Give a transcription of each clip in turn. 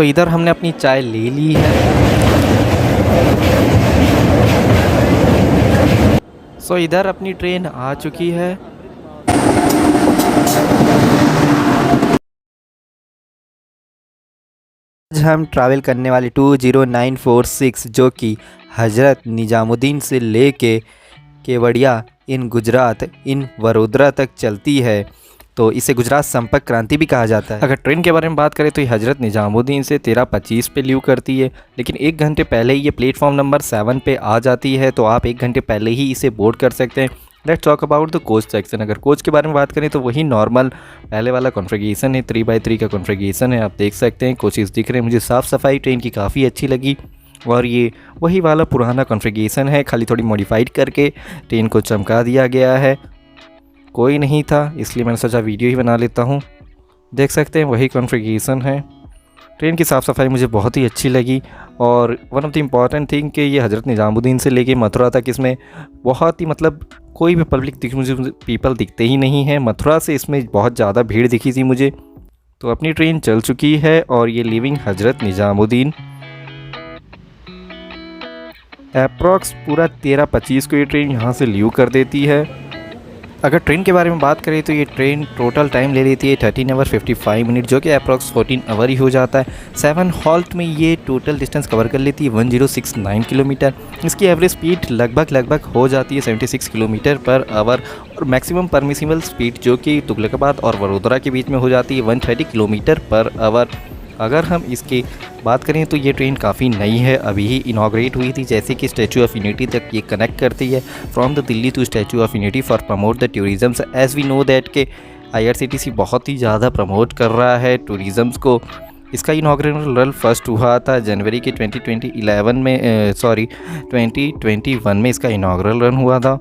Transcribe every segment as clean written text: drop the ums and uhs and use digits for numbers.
तो इधर हमने अपनी चाय ले ली है। सो इधर अपनी ट्रेन आ चुकी है। आज हम ट्रैवल करने वाले 20946 जो कि हज़रत निज़ामुद्दीन से लेके केवड़िया इन गुजरात इन वडोदरा तक चलती है। तो इसे गुजरात संपर्क क्रांति भी कहा जाता है। अगर ट्रेन के बारे में बात करें तो ये हज़रत निज़ामुद्दीन से 13:25 पे लीव करती है, लेकिन 1 घंटे पहले ही ये प्लेटफॉर्म नंबर 7 पे आ जाती है। तो आप 1 घंटे पहले ही इसे बोर्ड कर सकते हैं। Let's talk about the coach section. अगर कोच के बारे में बात करें तो वही नॉर्मल पहले वाला कॉन्फ़िगरेशन है, 3x3 का कॉन्फ़िगरेशन है। आप देख सकते हैं कोचेस दिख रहे हैं। मुझे साफ़ सफाई ट्रेन की काफ़ी अच्छी लगी और ये वही वाला पुराना कॉन्फ़िगरेशन है, खाली थोड़ी मॉडिफाइड करके ट्रेन को चमका दिया गया है। कोई नहीं था इसलिए मैंने सोचा वीडियो ही बना लेता हूँ। देख सकते हैं वही कॉन्फ़िगरेशन है। ट्रेन की साफ़ सफाई मुझे बहुत ही अच्छी लगी और one of the important thing कि ये हज़रत निज़ामुद्दीन से लेके मथुरा तक इसमें बहुत ही मतलब कोई भी पब्लिक मुझे पीपल दिखते ही नहीं है। मथुरा से इसमें बहुत ज़्यादा भीड़ दिखी थी मुझे। तो अपनी ट्रेन चल चुकी है और ये लिविंग हज़रत निज़ामुद्दीन अप्रॉक्स पूरा 13:25 को ये ट्रेन यहाँ से लीव कर देती है। अगर ट्रेन के बारे में बात करें तो ये ट्रेन टोटल टाइम ले लेती है 13 आवर 55 मिनट, जो कि अप्रॉक्स 14 आवर ही हो जाता है। 7 हॉल्ट में ये टोटल डिस्टेंस कवर कर लेती है 1069 किलोमीटर। इसकी एवरेज स्पीड लगभग हो जाती है 76 किलोमीटर पर आवर और मैक्सिमम परमिसिबल स्पीड जो कि तुगलकाबाद और वडोदरा के बीच में हो जाती है 130 किलोमीटर पर आवर। अगर हम इसकी बात करें तो ये ट्रेन काफ़ी नई है, अभी ही इनाग्रेट हुई थी। जैसे कि स्टैचू ऑफ यूनिटी तक ये कनेक्ट करती है from the Delhi to statue of unity for promote the tourism. As we know that के IRCTC बहुत ही ज़्यादा प्रमोट कर रहा है टूरिज़म्स को। इसका इनाग्रेशन रन फर्स्ट हुआ था जनवरी के 2021 में इसका इनाग्रल रन हुआ था।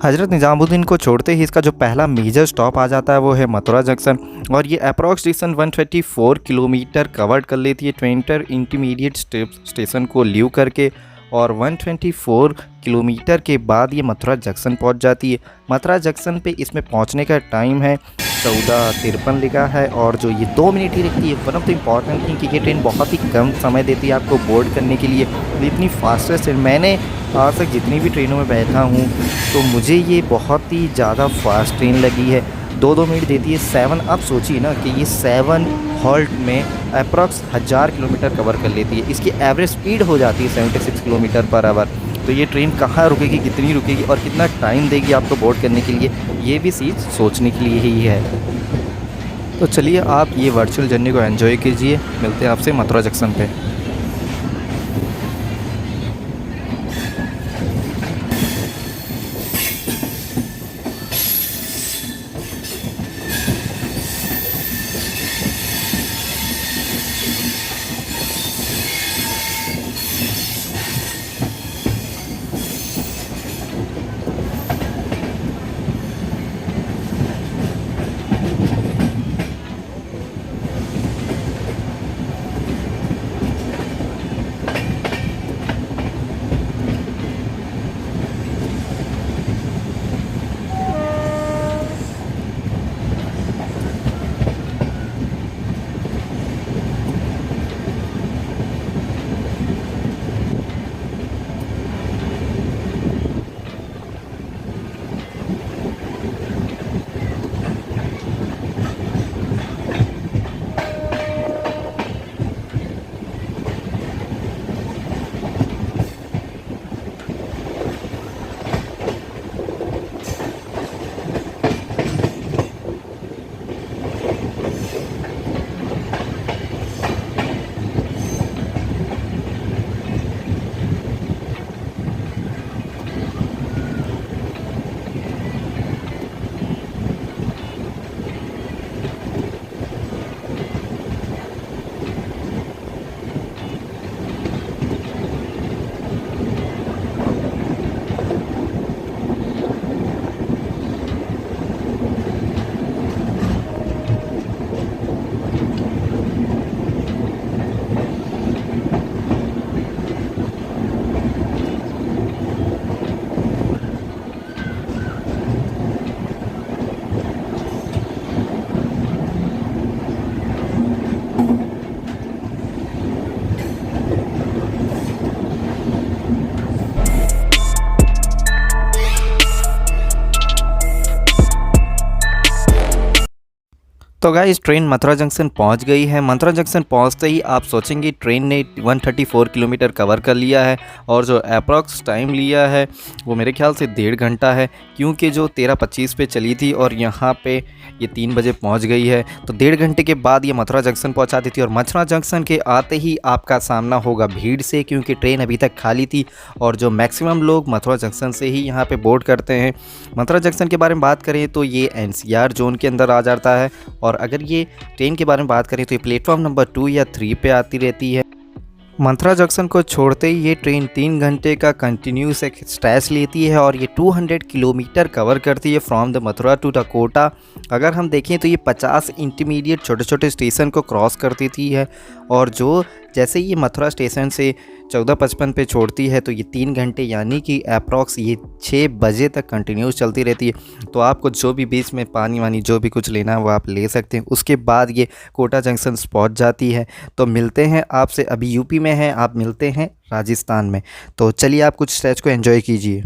हज़रत निज़ामुद्दीन को छोड़ते ही इसका जो पहला मेजर स्टॉप आ जाता है वो है मथुरा जंक्शन और ये अप्रॉक्स डिस्टेंस 124 किलोमीटर कवर कर लेती है ट्वेंटर इंटरमीडिएट स्टेशन को लीव करके और 124 किलोमीटर के बाद ये मथुरा जंक्शन पहुंच जाती है। मथुरा जंक्शन पे इसमें पहुंचने का टाइम है 14:53 लिखा है और जो ये 2 मिनट ही रखती है। One of the important thing कि ये ट्रेन बहुत ही कम समय देती है आपको बोर्ड करने के लिए। इतनी फास्टेस्ट है, मैंने आज तक जितनी भी ट्रेनों में बैठा हूँ तो मुझे ये बहुत ही ज़्यादा फास्ट ट्रेन लगी है। 2 मिनट देती है 7। अब सोचिए ना कि ये 7 हॉल्ट में अप्रॉक्स 1000 किलोमीटर कवर कर लेती है। इसकी एवरेज स्पीड हो जाती है 76 किलोमीटर पर आवर। तो ये ट्रेन कहाँ रुकेगी, कितनी रुकेगी और कितना टाइम देगी आपको बोर्ड करने के लिए, ये भी चीज़ सोचने के लिए ही है। तो चलिए आप ये वर्चुअल जर्नी को एंजॉय कीजिए। मिलते हैं आपसे मथुरा जंक्शन पे। तो गाइस ट्रेन मथुरा जंक्शन पहुंच गई है। मथुरा जंक्शन पहुंचते ही आप सोचेंगे ट्रेन ने 134 किलोमीटर कवर कर लिया है और जो अप्रॉक्स टाइम लिया है वो मेरे ख्याल से 1.5 घंटा है, क्योंकि जो 13:25 पे चली थी और यहाँ पे ये 3 बजे पहुंच गई है। तो 1.5 घंटे के बाद ये मथुरा जंक्शन पहुंचा दी थी और मथुरा जंक्शन के आते ही आपका सामना होगा भीड़ से, क्योंकि ट्रेन अभी तक खाली थी और जो मैक्सिमम लोग मथुरा जंक्शन से ही यहाँ पे बोर्ड करते हैं। मथुरा जंक्शन के बारे में बात करें तो ये NCR जोन के अंदर आ जाता है और अगर ये ट्रेन के बारे में बात करें तो ये प्लेटफॉर्म नंबर 2 या 3 पे आती रहती है। मथुरा जंक्शन को छोड़ते ही ये ट्रेन 3 घंटे का कंटिन्यूस एक स्ट्रेच लेती है और ये 200 किलोमीटर कवर करती है from the Mathura to the Kota. अगर हम देखें तो ये 50 इंटरमीडिएट छोटे छोटे स्टेशन को क्रॉस कर देती है और जो जैसे ही ये मथुरा स्टेशन से 14:55 पे छोड़ती है तो ये 3 घंटे यानी कि अप्रॉक्स ये 6 बजे तक कंटिन्यूस चलती रहती है। तो आपको जो भी बीच में पानी वानी जो भी कुछ लेना है वो आप ले सकते हैं। उसके बाद ये कोटा जंक्शन पहुंच जाती है। तो मिलते हैं आपसे, अभी यूपी में है, आप मिलते हैं राजस्थान में। तो चलिए आप कुछ स्ट्रेच को एंजॉय कीजिए।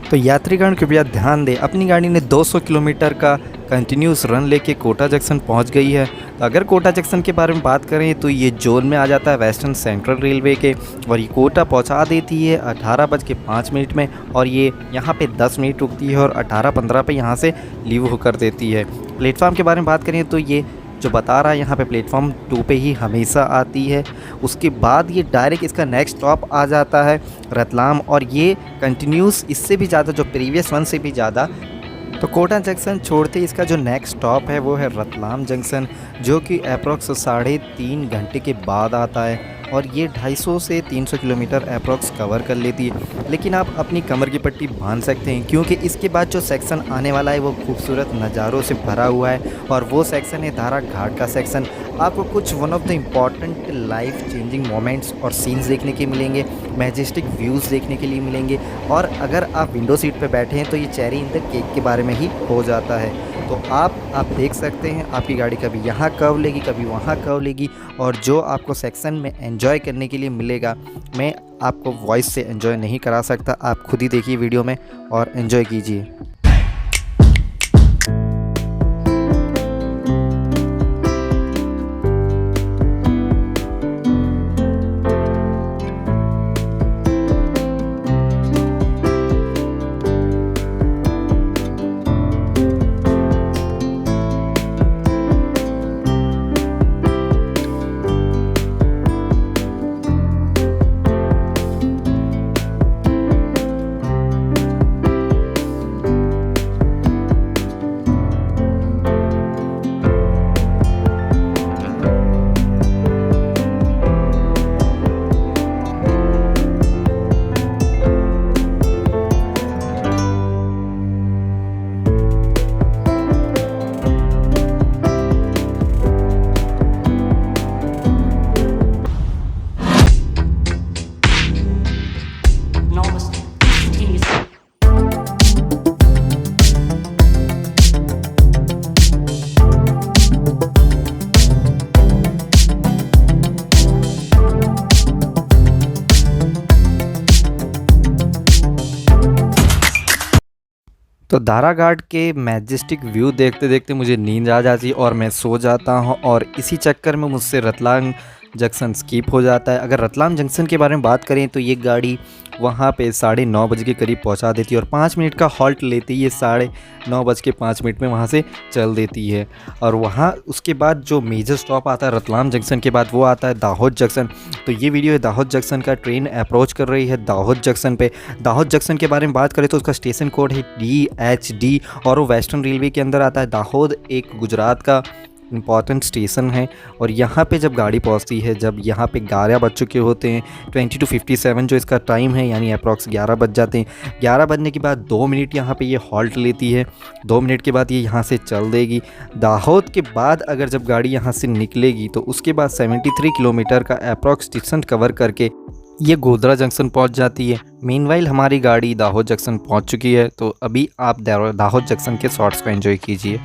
तो यात्रीगण कृपया ध्यान दें, अपनी गाड़ी ने 200 किलोमीटर का कंटिन्यूस रन लेके कोटा जंक्शन पहुंच गई है। तो अगर कोटा जंक्शन के बारे में बात करें तो ये जोन में आ जाता है वेस्टर्न सेंट्रल रेलवे के और ये कोटा पहुंचा देती है 18:05 में और ये यहाँ पे 10 मिनट रुकती है और 18:15 पे यहाँ से लीव होकर देती है। प्लेटफॉर्म के बारे में बात करें तो ये जो बता रहा है यहाँ पे प्लेटफॉर्म 2 पे ही हमेशा आती है। उसके बाद ये डायरेक्ट इसका नेक्स्ट स्टॉप आ जाता है रतलाम और ये कंटिन्यूस इससे भी ज़्यादा, जो प्रीवियस वन से भी ज़्यादा। तो कोटा जंक्शन छोड़ते इसका जो नेक्स्ट स्टॉप है वो है रतलाम जंक्शन, जो कि अप्रॉक्स 3.5 घंटे के बाद आता है और ये 250 से 300 किलोमीटर अप्रॉक्स कवर कर लेती है। लेकिन आप अपनी कमर की पट्टी बांध सकते हैं, क्योंकि इसके बाद जो सेक्शन आने वाला है वो खूबसूरत नज़ारों से भरा हुआ है और वो सेक्शन है धारा घाट का सेक्शन। आपको कुछ one of the important life changing moments और सीन्स देखने के मिलेंगे, मैजेस्टिक व्यूज़ देखने के लिए मिलेंगे और अगर आप विंडो सीट पर बैठे हैं तो ये चेरी इन द केक के बारे में ही हो जाता है। तो आप देख सकते हैं आपकी गाड़ी कभी यहाँ कर्व लेगी, कभी वहाँ कर्व लेगी और जो आपको सेक्शन में एंजॉय करने के लिए मिलेगा मैं आपको वॉइस से एंजॉय नहीं करा सकता। आप खुद ही देखिए वीडियो में और एंजॉय कीजिए। तो दारा घाट के मैजेस्टिक व्यू देखते देखते मुझे नींद आ जाती है और मैं सो जाता हूँ, और इसी चक्कर में मुझसे रतलाम जंक्शन स्किप हो जाता है। अगर रतलाम जंक्शन के बारे में बात करें तो ये गाड़ी वहाँ पे 9:30 बजे के करीब पहुँचा देती है और 5 मिनट का हॉल्ट लेती है। ये 9:05 में वहाँ से चल देती है। और वहाँ उसके बाद जो मेजर स्टॉप आता है रतलाम जंक्शन के बाद, वो आता है दाहोद जंक्शन। तो ये वीडियो है दाहोद जंक्शन का। ट्रेन अप्रोच कर रही है दाहोद जंक्शन पे। दाहोद जंक्शन के बारे में बात करें तो उसका स्टेशन कोड है DHD और वो वेस्टर्न रेलवे के अंदर आता है। दाहोद एक गुजरात का इम्पॉर्टेंट स्टेशन है। और यहाँ पे जब गाड़ी पहुँचती है, जब यहाँ पे 11 बज चुके होते हैं, 20:57 जो इसका टाइम है, यानी अप्रॉक्स 11 बज जाते हैं। 11 बजने के बाद 2 मिनट यहाँ पे ये हॉल्ट लेती है। 2 मिनट के बाद ये यहाँ से चल देगी। दाहोद के बाद अगर जब गाड़ी यहाँ से निकलेगी तो उसके बाद 73 किलोमीटर का अप्रॉक्स डिस्टेंस कवर करके ये गोधरा जंक्शन पहुंच जाती है। मीनवाइल हमारी गाड़ी दाहोद जंक्शन पहुंच चुकी है। तो अभी आप दाहोद जंक्शन के शॉट्स को एंजॉय कीजिए।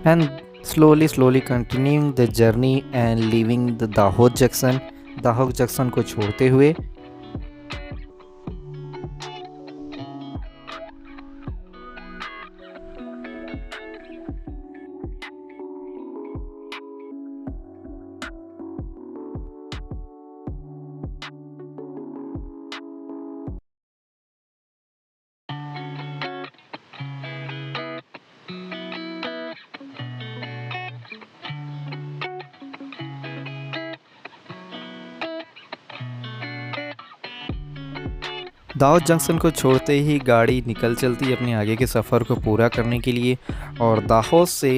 And slowly continuing the journey and leaving the Dahod junction को छोड़ते हुए दाहोद जंक्शन को छोड़ते ही गाड़ी निकल चलती है अपने आगे के सफ़र को पूरा करने के लिए। और दाहोद से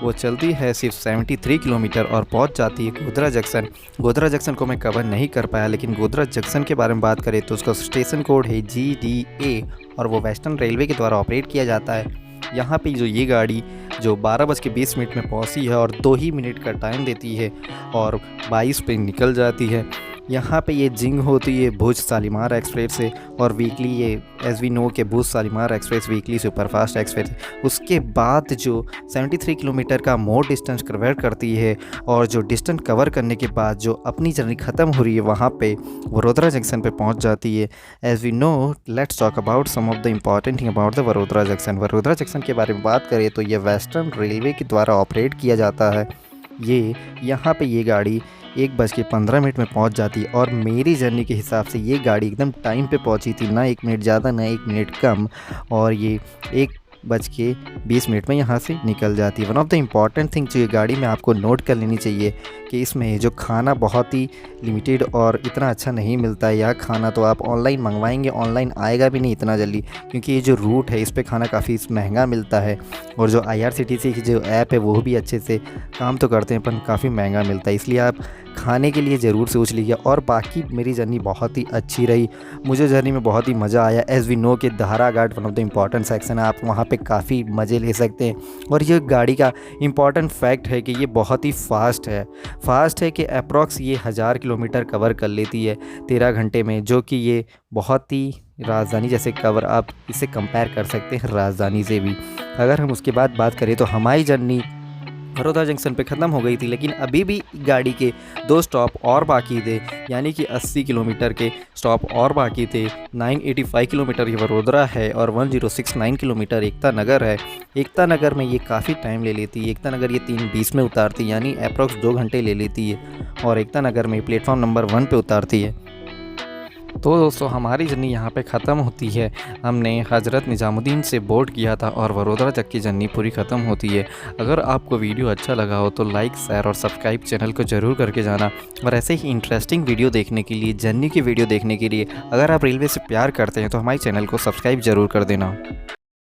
वो चलती है सिर्फ 73 किलोमीटर और पहुंच जाती है गोधरा जंक्शन। गोधरा जंक्शन को मैं कवर नहीं कर पाया, लेकिन गोधरा जंक्शन के बारे में बात करें तो उसका स्टेशन कोड है GDA और वो वेस्टर्न रेलवे के द्वारा ऑपरेट किया जाता है। यहाँ पे जो ये गाड़ी जो 12:20 में पहुँची है और 2 ही मिनट का टाइम देती है और 22 पे निकल जाती है। यहाँ पे ये जिंग होती है भुज शालीमार एक्सप्रेस से, और वीकली ये एज वी नो के Bhuj Shalimar express weekly superfast express है। उसके बाद जो 73 किलोमीटर का मोर डिस्टेंस कवर करती है और जो डिस्टेंस कवर करने के बाद जो अपनी जर्नी ख़त्म हो रही है वहाँ पे वडोदरा जंक्शन पे पहुँच जाती है। As we know, let's talk about some of the important thing about the Vadodara junction. Vadodara junction के बारे में बात करें तो ये वेस्टर्न रेलवे के द्वारा ऑपरेट किया जाता है। ये यहाँ पे ये गाड़ी 1:15 में पहुंच जाती है और मेरी जर्नी के हिसाब से ये गाड़ी एकदम टाइम पे पहुंची थी, ना 1 मिनट ज़्यादा ना 1 मिनट कम, और ये 1:20 में यहाँ से निकल जाती है। One of the important thing जो ये गाड़ी में आपको नोट कर लेनी चाहिए कि इसमें जो खाना बहुत ही लिमिटेड और इतना अच्छा नहीं मिलता है। यह खाना तो आप ऑनलाइन मंगवाएंगे, ऑनलाइन आएगा भी नहीं इतना जल्दी, क्योंकि ये जो रूट है इस पर खाना काफ़ी महंगा मिलता है। और जो IRCTC की जो ऐप है वो भी अच्छे से काम तो करते हैं पर काफ़ी महंगा मिलता है, इसलिए आप खाने के लिए ज़रूर सोच लीजिए। और बाकी मेरी जर्नी बहुत ही अच्छी रही, मुझे जर्नी में बहुत ही मज़ा आया। एज वी नो कि Dara Ghat one of the important section है, आप वहाँ पे काफ़ी मज़े ले सकते हैं। और ये गाड़ी का इम्पॉर्टेंट फैक्ट है कि ये बहुत ही फास्ट है कि अप्रॉक्स ये 1000 किलोमीटर कवर कर लेती है 13 घंटे में, जो कि ये बहुत ही राजधानी जैसे कवर आप इसे कंपेयर कर सकते हैं राजधानी से भी। अगर हम उसके बाद बात करें तो हमारी जर्नी वडोदरा जंक्शन पे ख़त्म हो गई थी, लेकिन अभी भी गाड़ी के 2 स्टॉप और बाकी थे, यानी कि 80 किलोमीटर के स्टॉप और बाकी थे। 985 किलोमीटर ये वडोदरा है और 1069 किलोमीटर एकता नगर है। एकता नगर में ये काफ़ी टाइम ले लेती है। एकता नगर ये 3:20 में उतारती है, यानी अप्रॉक्स 2 घंटे ले लेती है, और एकता नगर में प्लेटफॉर्म नंबर 1 पे उतारती है। तो दोस्तों हमारी जर्नी यहाँ पे ख़त्म होती है। हमने हज़रत निज़ामुद्दीन से बोर्ड किया था और वडोदरा तक की जर्नी पूरी ख़त्म होती है। अगर आपको वीडियो अच्छा लगा हो तो लाइक, शेयर और सब्सक्राइब चैनल को ज़रूर करके जाना। और ऐसे ही इंटरेस्टिंग वीडियो देखने के लिए, जर्नी की वीडियो देखने के लिए अगर आप रेलवे से प्यार करते हैं तो हमारे चैनल को सब्सक्राइब ज़रूर कर देना।